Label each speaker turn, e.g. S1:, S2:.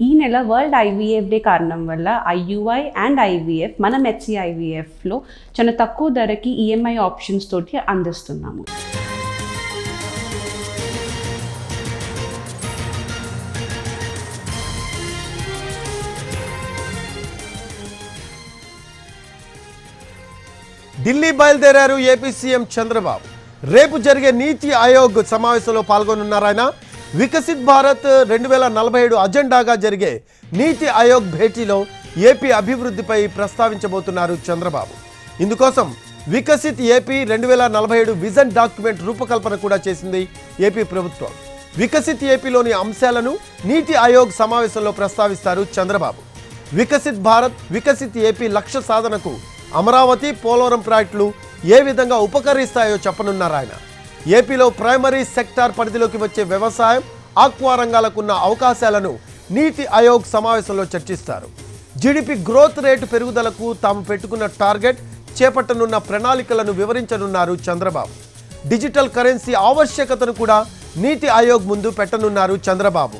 S1: ఈ నెల world IVF day కారణం వల్ల ఐయుఐ అండ్ ఐవీఎఫ్ మన HCIVFలో చాలా తక్కువ ధరకి ఈఎంఐ ఆప్షన్స్ తోటి అందిస్తున్నాము.
S2: ఢిల్లీ బయలుదేరారు ఏపీ సీఎం చంద్రబాబు. రేపు జరిగే నీతి ఆయోగ్ సమావేశంలో పాల్గొనున్నారు ఆయన. వికసిత్ భారత్ 2047 అజెండాగా జరిగే నీతి ఆయోగ్ భేటీలో ఏపీ అభివృద్ధిపై ప్రస్తావించబోతున్నారు చంద్రబాబు. ఇందుకోసం వికసిత్ ఏపీ 2047 విజన్ డాక్యుమెంట్ రూపకల్పన కూడా చేసింది ఏపీ ప్రభుత్వం. వికసిత్ ఏపీలోని అంశాలను నీతి ఆయోగ్ సమావేశంలో ప్రస్తావిస్తారు చంద్రబాబు. వికసిత్ భారత్, వికసిత్ ఏపీ లక్ష్య సాధనకు అమరావతి, పోలవరం ప్రాజెక్టులు ఏ విధంగా ఉపకరిస్తాయో చెప్పనున్నారు ఆయన. ఏపీలో ప్రైమరీ సెక్టార్ పరిధిలోకి వచ్చే వ్యవసాయం, ఆక్వా రంగాలకున్న అవకాశాలను నీతి ఆయోగ్ సమావేశంలో చర్చిస్తారు. జీడీపీ గ్రోత్ రేటు పెరుగుదలకు తాము పెట్టుకున్న టార్గెట్, చేపట్టనున్న ప్రణాళికలను వివరించనున్నారు చంద్రబాబు. డిజిటల్ కరెన్సీ ఆవశ్యకతను కూడా నీతి ఆయోగ్ ముందు పెట్టనున్నారు చంద్రబాబు.